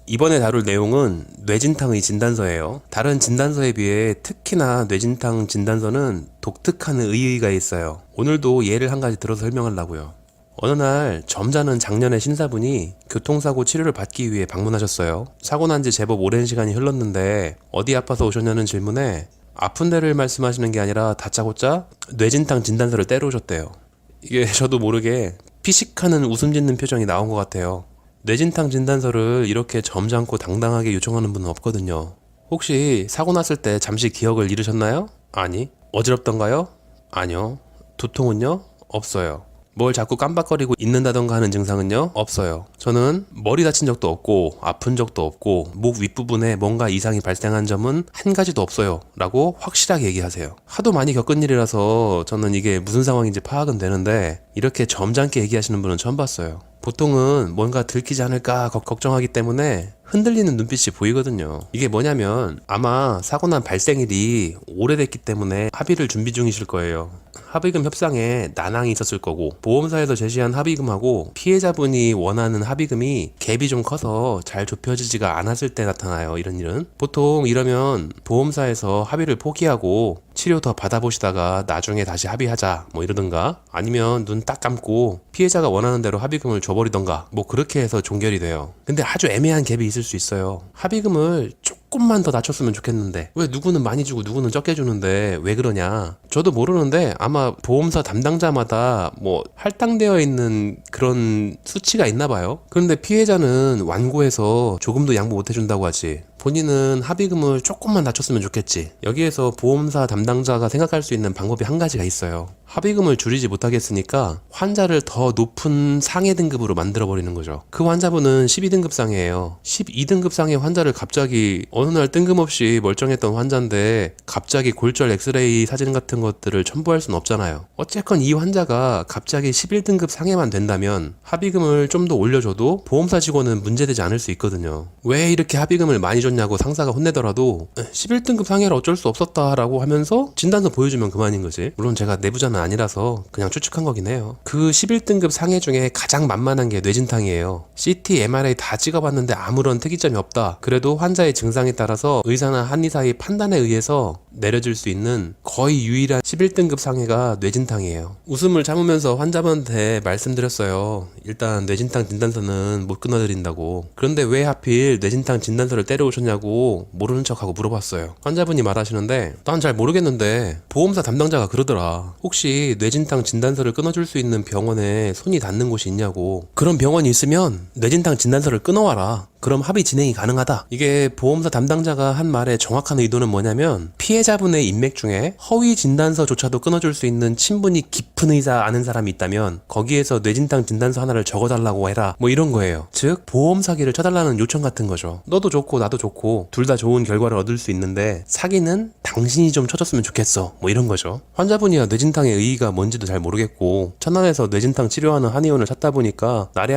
이번에 다룰 내용은 뇌진탕의 진단서예요. 다른 진단서에 비해 특히나 뇌진탕 진단서는 독특한 의의가 있어요. 오늘도 예를 한 가지 들어서 설명하려고요. 어느 날 점잖은 장년의 신사분이 교통사고 치료를 받기 위해 방문하셨어요. 사고 난 지 제법 오랜 시간이 흘렀는데 어디 아파서 오셨냐는 질문에 아픈 데를 말씀하시는 게 아니라 다짜고짜 뇌진탕 진단서를 때려오셨대요. 이게 저도 모르게 피식하는 웃음 짓는 표정이 나온 것 같아요. 뇌진탕 진단서를 이렇게 점잖고 당당하게 요청하는 분은 없거든요. 혹시 사고 났을 때 잠시 기억을 잃으셨나요? 아니. 어지럽던가요? 아니요. 두통은요? 없어요. 뭘 자꾸 깜빡거리고 있는다던가 하는 증상은요? 없어요. 저는 머리 다친 적도 없고 아픈 적도 없고 목 윗부분에 뭔가 이상이 발생한 점은 한 가지도 없어요 라고 확실하게 얘기하세요. 하도 많이 겪은 일이라서 저는 이게 무슨 상황인지 파악은 되는데 이렇게 점잖게 얘기하시는 분은 처음 봤어요. 보통은 뭔가 들키지 않을까 걱정하기 때문에 흔들리는 눈빛이 보이거든요. 이게 뭐냐면 아마 사고 난 발생일이 오래됐기 때문에 합의를 준비 중이실 거예요. 합의금 협상에 난항이 있었을 거고 보험사에서 제시한 합의금하고 피해자분이 원하는 합의금이 갭이 좀 커서 잘 좁혀지지가 않았을 때 나타나요. 이런 일은 보통 이러면 보험사에서 합의를 포기하고 치료 더 받아보시다가 나중에 다시 합의하자 뭐 이러든가 아니면 눈 딱 감고 피해자가 원하는 대로 합의금을 줘버리던가 뭐 그렇게 해서 종결이 돼요. 근데 아주 애매한 갭이 있을 수 있어요. 합의금을 조금만 더 낮췄으면 좋겠는데 왜 누구는 많이 주고 누구는 적게 주는데 왜 그러냐. 저도 모르는데 아마 보험사 담당자마다 뭐 할당되어 있는 그런 수치가 있나 봐요. 그런데 피해자는 완고해서 조금도 양보 못 해준다고 하지. 본인은 합의금을 조금만 낮췄으면 좋겠지. 여기에서 보험사 담당자가 생각할 수 있는 방법이 한 가지가 있어요. 합의금을 줄이지 못하겠으니까 환자를 더 높은 상해 등급으로 만들어버리는 거죠. 그 환자분은 12등급 상해예요. 12등급 상해 환자를 갑자기 어느 날 뜬금없이 멀쩡했던 환자인데 갑자기 골절 엑스레이 사진 같은 것들을 첨부할 수는 없잖아요. 어쨌건 이 환자가 갑자기 11등급 상해만 된다면 합의금을 좀 더 올려줘도 보험사 직원은 문제되지 않을 수 있거든요. 왜 이렇게 합의금을 많이 줬냐고 상사가 혼내더라도 11등급 상해라 어쩔 수 없었다라고 하면서 진단서 보여주면 그만인 거지. 물론 제가 내부자는 아니라서 그냥 추측한 거긴 해요. 그 11등급 상해 중에 가장 만만한 게 뇌진탕이에요. CT, MRI 다 찍어봤는데 아무런 특이점이 없다. 그래도 환자의 증상에 따라서 의사나 한의사의 판단에 의해서 내려질 수 있는 거의 유일한 11등급 상해가 뇌진탕이에요. 웃음을 참으면서 환자분한테 말씀드렸어요. 일단 뇌진탕 진단서는 못 끊어드린다고. 그런데 왜 하필 뇌진탕 진단서를 때려오셨냐고 모르는 척하고 물어봤어요. 환자분이 말하시는데 난 잘 모르겠는데 보험사 담당자가 그러더라. 혹시 뇌진탕 진단서를 끊어줄 수 있는 병원에 손이 닿는 곳이 있냐고. 그런 병원이 있으면 뇌진탕 진단서를 끊어와라. 그럼 합의 진행이 가능하다. 이게 보험사 담당자가 한 말의 정확한 의도는 뭐냐면 피해자분의 인맥 중에 허위 진단서조차도 끊어줄 수 있는 친분이 깊은 의사 아는 사람이 있다면 거기에서 뇌진탕 진단서 하나를 적어달라고 해라 뭐 이런 거예요. 즉 보험 사기를 쳐달라는 요청 같은 거죠. 너도 좋고 나도 좋고 둘 다 좋은 결과를 얻을 수 있는데 사기는 당신이 좀 쳐줬으면 좋겠어 뭐 이런 거죠. 환자분이야 뇌진탕의 의의가 뭔지도 잘 모르겠고 천안에서 뇌진탕 치료하는 한의원을 찾다 보니까 나래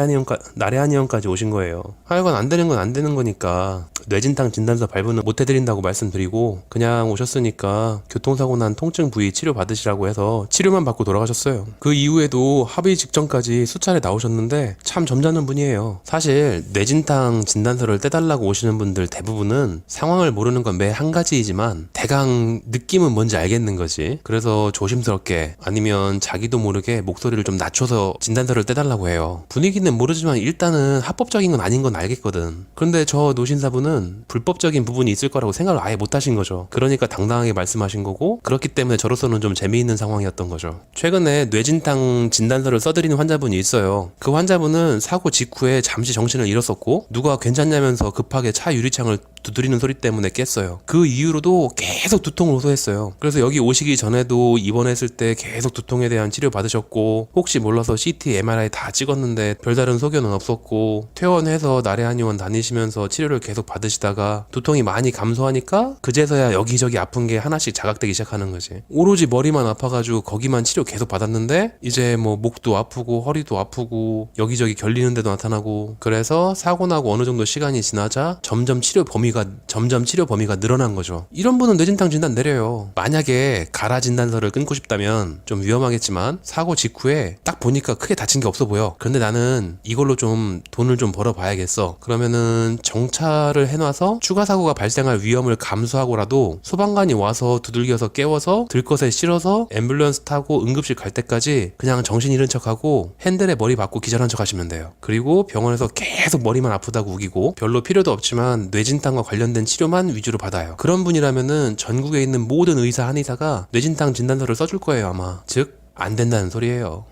한의원까지 오신 거예요. 하여간 안 되는 건 안 되는 거니까 뇌진탕 진단서 발부는 못 해드린다고 말씀드리고 그냥 오셨으니까 교통사고 난 통증 부위 치료 받으시라고 해서 치료만 받고 돌아가셨어요. 그 이후에도 합의 직전까지 수차례 나오셨는데 참 점잖은 분이에요. 사실 뇌진탕 진단서를 떼달라고 오시는 분들 대부분은 상황을 모르는 건 매 한 가지이지만 대강 느낌은 뭔지 알겠는 거지. 그래서 조심스럽게 아니면 자기도 모르게 목소리를 좀 낮춰서 진단서를 떼달라고 해요. 분위기는 모르지만 일단은 합법적인 건 아닌 건 알겠거든. 그런데 저 노신사분은 불법적인 부분이 있을 거라고 생각을 아예 못 하신 거죠. 그러니까 당당하게 말씀하신 거고 그렇기 때문에 저로서는 좀 재미있는 상황이었던 거죠. 최근에 뇌진탕 진단서를 써드리는 환자분이 있어요. 그 환자분은 사고 직후에 잠시 정신을 잃었었고 누가 괜찮냐면서 급하게 차 유리창을 두드리는 소리 때문에 깼어요. 그 이후로도 계속 두통을 호소했어요. 그래서 여기 오시기 전에도 입원했을 때 계속 두통에 대한 치료 받으셨고 혹시 몰라서 CT, MRI 다 찍었는데 별다른 소견은 없었고 퇴원해서 나래 한의원 다니시면서 치료를 계속 받으시다가 두통이 많이 감소하니까 그제서야 여기저기 아픈 게 하나씩 자각되기 시작하는 거지. 오로지 머리만 아파가지고 거기만 치료 계속 받았는데 이제 뭐 목도 아프고 허리도 아프고 여기저기 결리는 데도 나타나고 그래서 사고 나고 어느 정도 시간이 지나자 점점 치료 범위가 점점 치료 범위가 늘어난 거죠. 이런 분은 뇌진탕 진단 내려요. 만약에 가라 진단서를 끊고 싶다면 좀 위험하겠지만 사고 직후에 딱 보니까 크게 다친 게 없어 보여. 그런데 나는 이걸로 좀 돈을 좀 벌어봐야겠어. 그러면은 정차를 해놔서 추가 사고가 발생할 위험을 감수하고라도 소방관이 와서 두들겨서 깨워서 들것에 실어서 앰뷸런스 타고 응급실 갈 때까지 그냥 정신 잃은 척하고 핸들에 머리 박고 기절한 척 하시면 돼요. 그리고 병원에서 계속 머리만 아프다고 우기고 별로 필요도 없지만 뇌진탕과 관련된 치료만 위주로 받아요. 그런 분이라면은 전국에 있는 모든 의사 한의사가 뇌진탕 진단서를 써줄 거예요 아마. 즉 안 된다는 소리예요.